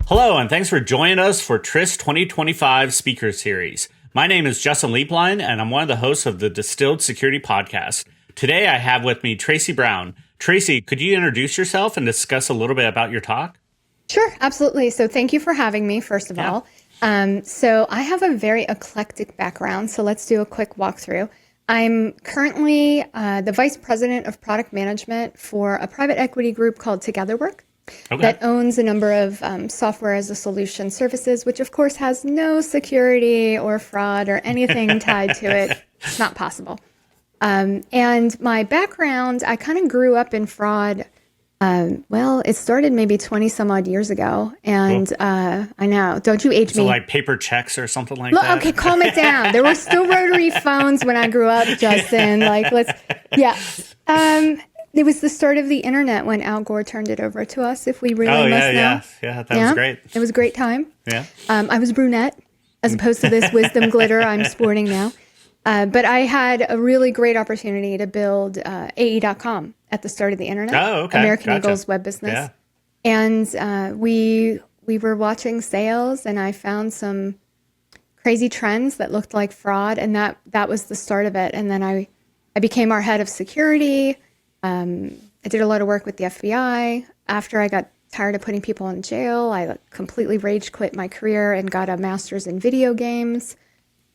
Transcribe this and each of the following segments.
Hello, and thanks for joining us for TRISS 2025 Speaker Series. My name is Justin Lieblein, and I'm one of the hosts of the Distilled Security Podcast. Today, I have with me Tracy Brown. Tracy, could you introduce yourself and discuss a little bit about your talk? Sure, absolutely. So thank you for having me, first of all. So I have a very eclectic background, so let's do a quick walkthrough. I'm currently the Vice President of Product Management for a private equity group called Togetherwork. That owns a number of software as a solution services, which of course has no security or fraud or anything tied to it. It's not possible. And my background, I kind of grew up in fraud. Well, it started maybe 20 some odd years ago. And I know, don't you age me. So like paper checks or something like that? Okay, calm it down. There were still rotary phones when I grew up, Justin. It was the start of the internet when Al Gore turned it over to us, if we really must know. Yeah, that was great. It was a great time. Yeah. I was brunette, as opposed to this wisdom glitter I'm sporting now. But I had a really great opportunity to build AE.com at the start of the internet. Oh, okay. American Eagle's web business. Yeah. And we were watching sales, and I found some crazy trends that looked like fraud, and that was the start of it. And then I became our head of security. I did a lot of work with the FBI. After I got tired of putting people in jail, I completely rage quit my career and got a master's in video games.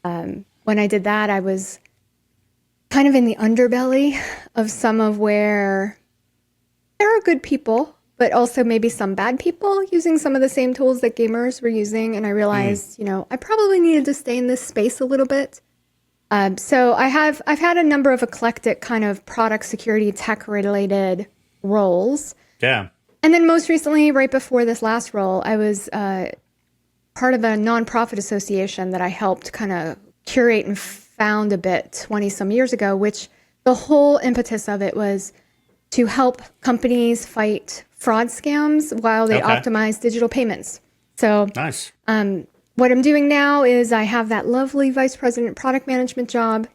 When I did that, I was kind of in the underbelly of some of where there are good people, but also maybe some bad people using some of the same tools that gamers were using. And I realized, I probably needed to stay in this space a little bit. So I've had a number of eclectic kind of product security tech related roles. Yeah. And then most recently, right before this last role, I was part of a nonprofit association that I helped kind of curate and found a bit 20 some years ago, which the whole impetus of it was to help companies fight fraud scams while they optimize digital payments. So nice. What I'm doing now is I have that lovely vice president product management job,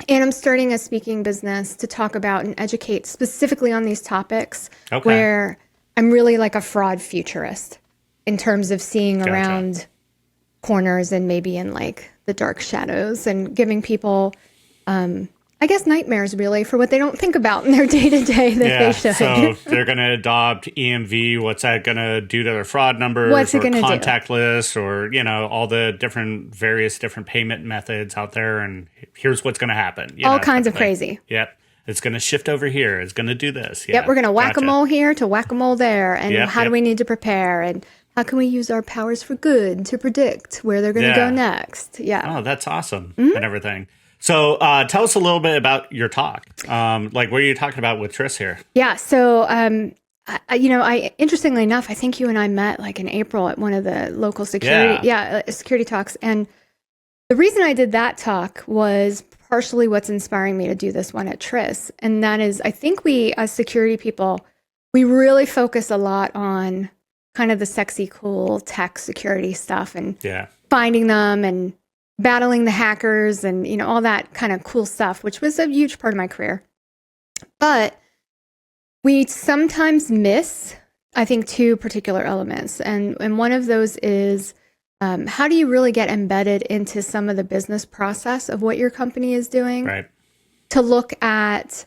and I'm starting a speaking business to talk about and educate specifically on these topics where I'm really like a fraud futurist in terms of seeing around corners and maybe in like the dark shadows and giving people, I guess, nightmares really for what they don't think about in their day-to-day that they should. So they're going to adopt EMV. What's that going to do to their fraud numbers? What's it going to do? Contactless, or, all the various different payment methods out there. And here's what's going to happen. All kinds of crazy. Yep. It's going to shift over here. It's going to do this. Yep. We're going to whack-a-mole here to whack-a-mole there. And how do we need to prepare? And how can we use our powers for good to predict where they're going to go next? Yeah. Oh, that's awesome. And everything. So tell us a little bit about your talk. What are you talking about with TRISS here? Yeah. So, I interestingly enough, I think you and I met like in April at one of the local security talks. And the reason I did that talk was partially what's inspiring me to do this one at TRISS. And that is, I think we, as security people, we really focus a lot on kind of the sexy, cool tech security stuff and finding them and battling the hackers and, all that kind of cool stuff, which was a huge part of my career. But we sometimes miss, I think, two particular elements. And one of those is how do you really get embedded into some of the business process of what your company is doing? Right. To look at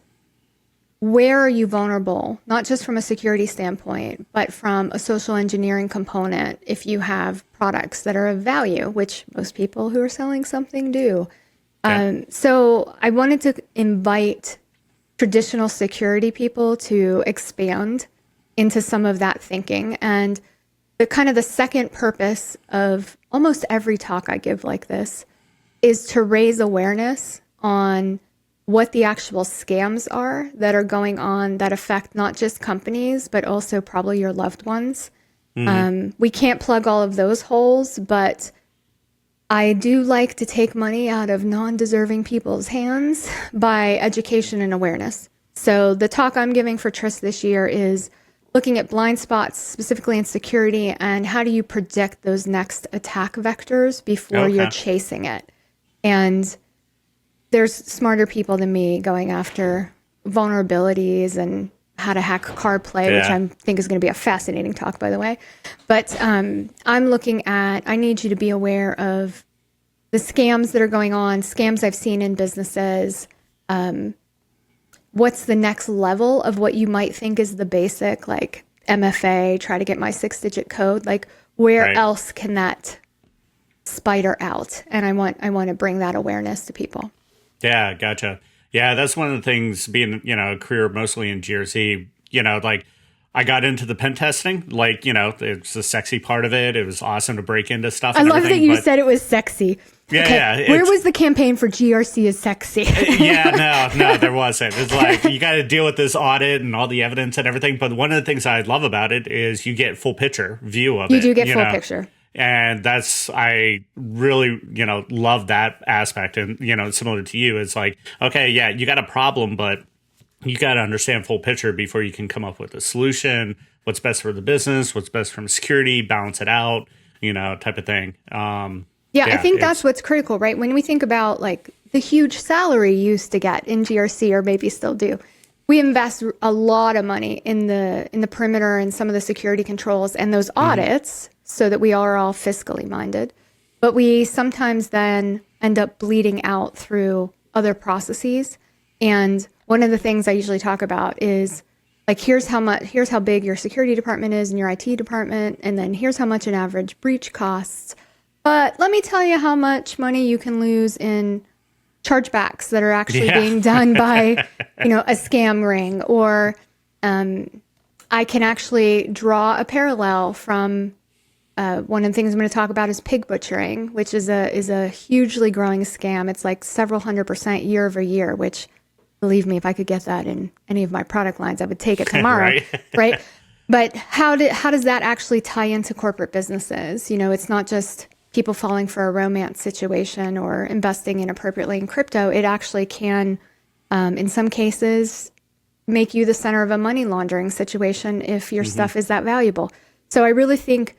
where are you vulnerable, not just from a security standpoint, but from a social engineering component if you have products that are of value, which most people who are selling something do. So I wanted to invite traditional security people to expand into some of that thinking. And the second purpose of almost every talk I give like this is to raise awareness on what the actual scams are that are going on that affect not just companies, but also probably your loved ones. We can't plug all of those holes, but I do like to take money out of non-deserving people's hands by education and awareness. So the talk I'm giving for TRISS this year is looking at blind spots, specifically in security, and how do you predict those next attack vectors before you're chasing it. And there's smarter people than me going after vulnerabilities and how to hack CarPlay, which I think is going to be a fascinating talk, by the way. But I'm looking at, I need you to be aware of the scams that are going on, scams I've seen in businesses. What's the next level of what you might think is the basic, like MFA, try to get my 6-digit code? Like, where else can that spider out? And I want to bring that awareness to people. Yeah, gotcha. Yeah, that's one of the things being, a career mostly in GRC, like I got into the pen testing, like, it's the sexy part of it. It was awesome to break into stuff. I love that you said it was sexy. Yeah, okay. Where was the campaign for GRC is sexy? No, there wasn't. It's like, you got to deal with this audit and all the evidence and everything. But one of the things I love about it is you get full picture view of it. You do get full picture. And I really, love that aspect. And, similar to you, it's like, okay, yeah, you got a problem, but you got to understand full picture before you can come up with a solution, what's best for the business, what's best from security, balance it out, type of thing. I think that's what's critical, right? When we think about like the huge salary you used to get in GRC, or maybe still do, we invest a lot of money in the perimeter and some of the security controls and those audits so that we are all fiscally minded. But we sometimes then end up bleeding out through other processes. And one of the things I usually talk about is like, here's how big your security department is and your IT department, and then here's how much an average breach costs. But let me tell you how much money you can lose in chargebacks that are actually being done by, a scam ring. Or I can actually draw a parallel from one of the things I'm going to talk about is pig butchering, which is a hugely growing scam. It's like several 100% year over year, which, believe me, if I could get that in any of my product lines, I would take it tomorrow, right? But how does that actually tie into corporate businesses? It's not just people falling for a romance situation or investing inappropriately in crypto. It actually can, in some cases, make you the center of a money laundering situation if your stuff is that valuable. So I really think,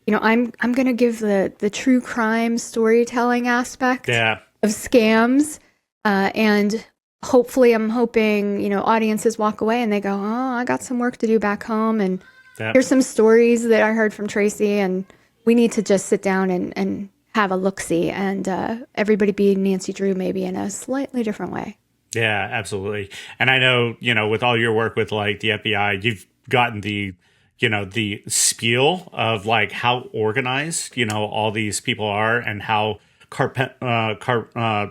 I'm going to give the true crime storytelling aspect of scams, and hopefully I'm hoping, audiences walk away and they go, oh, I got some work to do back home, and here's some stories that I heard from Tracy, and we need to just sit down and have a look-see, and everybody be Nancy Drew maybe in a slightly different way. Yeah, absolutely. And I know, with all your work with like the FBI, you've gotten the spiel of like how organized, all these people are, and how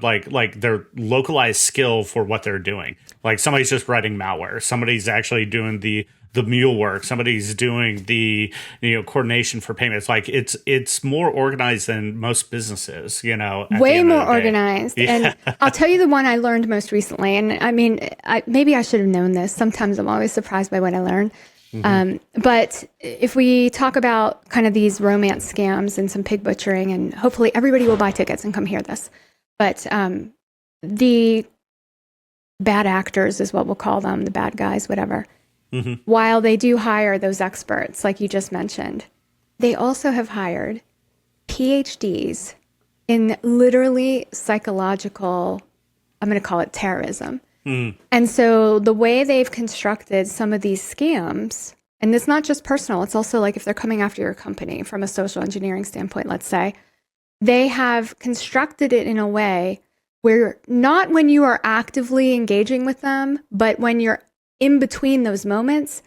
like their localized skill for what they're doing. Like somebody's just writing malware. Somebody's actually doing the mule work. Somebody's doing the coordination for payments. Like it's more organized than most businesses. Way more organized. Yeah. And I'll tell you the one I learned most recently. And I mean, maybe I should have known this. Sometimes I'm always surprised by what I learn. But if we talk about kind of these romance scams and some pig butchering, and hopefully everybody will buy tickets and come hear this. But the bad actors is what we'll call them, the bad guys, whatever. While they do hire those experts, like you just mentioned, they also have hired PhDs in literally psychological, I'm going to call it terrorism. And so the way they've constructed some of these scams, and it's not just personal, it's also like if they're coming after your company from a social engineering standpoint, let's say, they have constructed it in a way where not when you are actively engaging with them, but when you're in between those moments,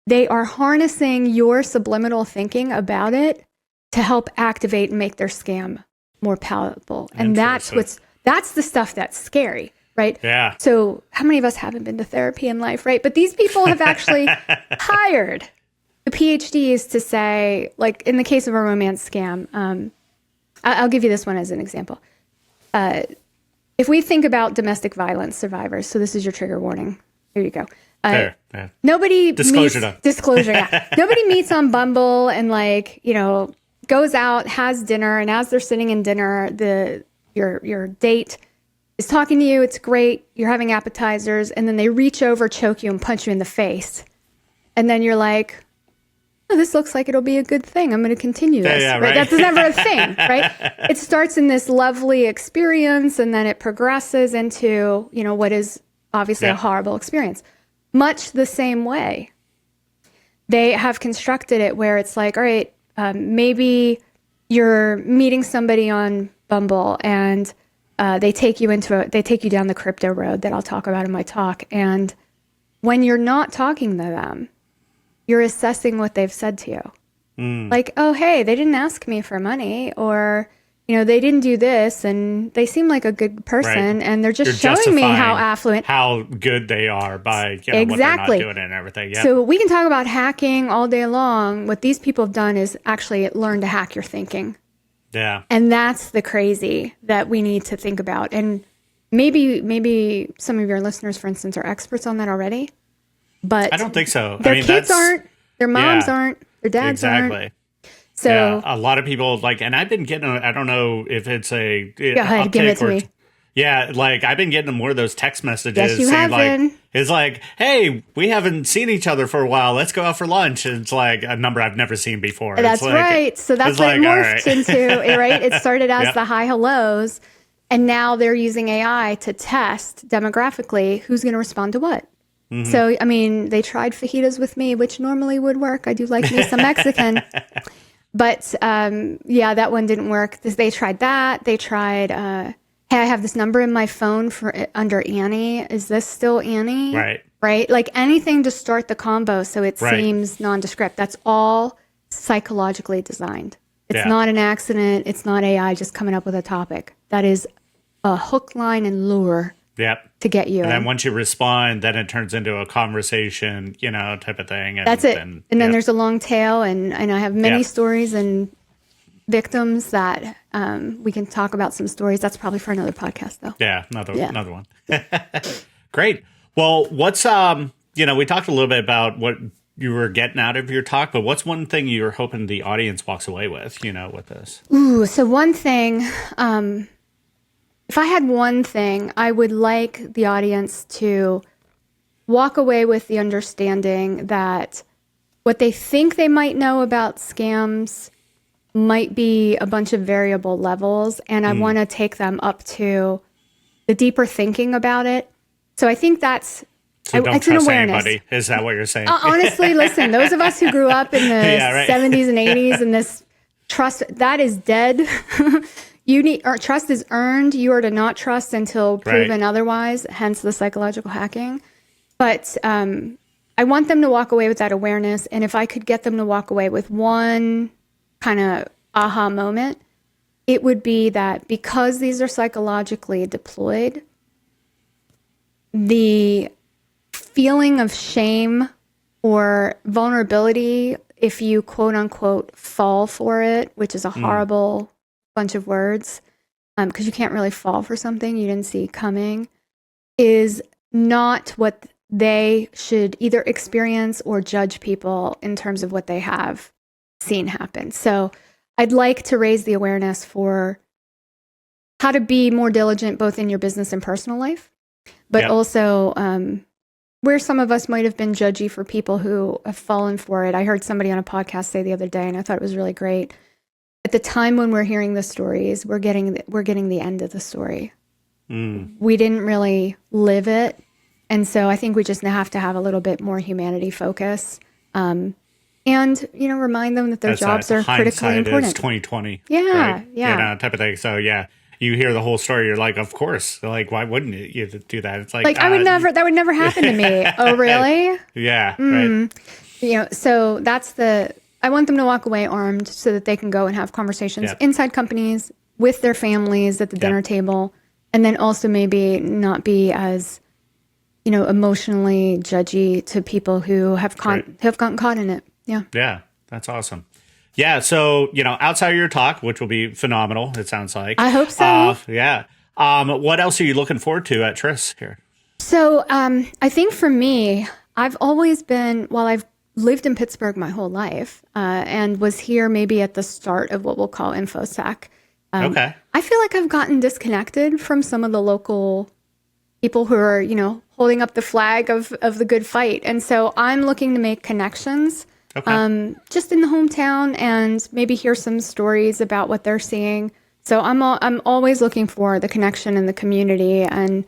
they are harnessing your subliminal thinking about it to help activate and make their scam more palatable. And that's the stuff that's scary. Right? Yeah. So how many of us haven't been to therapy in life, right? But these people have actually hired the PhDs to say, like in the case of a romance scam, I'll give you this one as an example. If we think about domestic violence survivors, so this is your trigger warning. Here you go. Nobody disclosure. Yeah. Nobody meets on Bumble and goes out, has dinner, and as they're sitting in dinner, your date is talking to you, it's great, you're having appetizers, and then they reach over, choke you, and punch you in the face. And then you're like, oh, this looks like it'll be a good thing. I'm going to continue this. Right? That's never a thing, right? It starts in this lovely experience, and then it progresses into, what is obviously a horrible experience. much the same way. They have constructed it where it's like, all right, maybe you're meeting somebody on Bumble and they take you down the crypto road that I'll talk about in my talk. And when you're not talking to them, you're assessing what they've said to you. Like, oh, hey, they didn't ask me for money, or, they didn't do this, and they seem like a good person, and they're just showing me how affluent, how good they are by what they're not doing and everything. Yep. So we can talk about hacking all day long. What these people have done is actually learn to hack your thinking. Yeah. And that's the crazy that we need to think about. And maybe some of your listeners, for instance, are experts on that already. But I don't think so. Their kids aren't, their moms aren't, their dads aren't. So a lot of people and I've been getting, I don't know if it's go ahead, give it to me. Yeah, I've been getting more of those text messages. Yes, you have been. It's like, hey, we haven't seen each other for a while. Let's go out for lunch. And it's like a number I've never seen before. That's right. So that's what it morphed into, right? It started as the hi hellos, and now they're using AI to test demographically who's going to respond to what. Mm-hmm. So, they tried fajitas with me, which normally would work. I do like me some Mexican. But, that one didn't work. They tried that. They tried, hey, I have this number in my phone under Annie. Is this still Annie? Right. Right? Like anything to start the combo so it seems nondescript. That's all psychologically designed. It's not an accident. It's not AI just coming up with a topic. That is a hook, line, and lure. Yep. To get you. And then once you respond, then it turns into a conversation, type of thing. And that's it. And then there's a long tail, and I have many stories and victims that we can talk about some stories. That's probably for another podcast, though. Yeah, another one. Great. Well, what's we talked a little bit about what you were getting out of your talk, but what's one thing you're hoping the audience walks away with, with this? Ooh, so one thing. If I had one thing, I would like the audience to walk away with the understanding that what they think they might know about scams might be a bunch of variable levels. And I want to take them up to the deeper thinking about it. So I think that's don't it's trust an awareness. Anybody. Is that what you're saying? Honestly, listen, those of us who grew up in the 70s and 80s and this trust, that is dead. Trust is earned. You are to not trust until proven otherwise, hence the psychological hacking. But I want them to walk away with that awareness. And if I could get them to walk away with one kind of aha moment, it would be that because these are psychologically deployed, the feeling of shame or vulnerability, if you quote unquote fall for it, which is a horrible bunch of words, because you can't really fall for something you didn't see coming, is not what they should either experience or judge people in terms of what they have seen happen. So I'd like to raise the awareness for how to be more diligent both in your business and personal life, but also where some of us might have been judgy for people who have fallen for it. I heard somebody on a podcast say the other day, and I thought it was really great. At the time when we're hearing the stories, we're getting the end of the story. We didn't really live it. And so I think we just have to have a little bit more humanity focus. And, remind them that their jobs are critically important. Is 2020. Yeah, right? yeah. Type of thing. So, you hear the whole story, you're like, of course. Like, why wouldn't you do that? It's like that would never happen to me. Oh, really? Yeah, right. So I want them to walk away armed so that they can go and have conversations inside companies with their families at the dinner table, and then also maybe not be as, emotionally judgy to people who have gotten caught in it. Yeah. Yeah, that's awesome. Yeah, so, outside of your talk, which will be phenomenal, it sounds like. I hope so. What else are you looking forward to at TRISS here? So I think for me, I've always been, while I've lived in Pittsburgh my whole life and was here maybe at the start of what we'll call InfoSec. Okay. I feel like I've gotten disconnected from some of the local people who are, holding up the flag of the good fight. And so I'm looking to make connections just in the hometown and maybe hear some stories about what they're seeing. So I'm always looking for the connection in the community and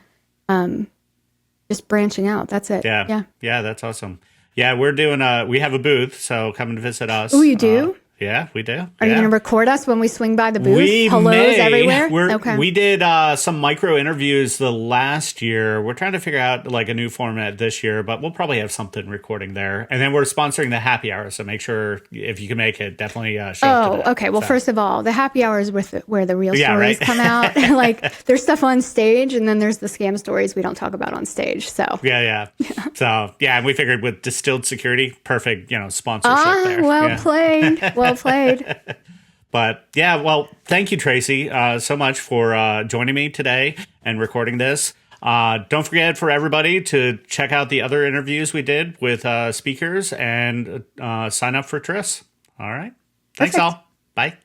just branching out. That's it. Yeah. Yeah, that's awesome. Yeah, we're doing we have a booth, so come and visit us. Oh, you do? Yeah, we do. Are you going to record us when we swing by the booth? Hellos everywhere? Okay. We did some micro interviews the last year. We're trying to figure out like a new format this year, but we'll probably have something recording there. And then we're sponsoring the happy hour, so make sure if you can make it, definitely show up to that. Okay. Well, first of all, the happy hour is where the real stories come out. Like there's stuff on stage, and then there's the scam stories we don't talk about on stage. So yeah. So and we figured with Distilled Security, perfect, sponsorship there. Well played. Well played. But yeah, well, thank you, Tracy, so much for joining me today and recording this. Don't forget for everybody to check out the other interviews we did with speakers and sign up for TRISS. All right. Thanks, all. Bye.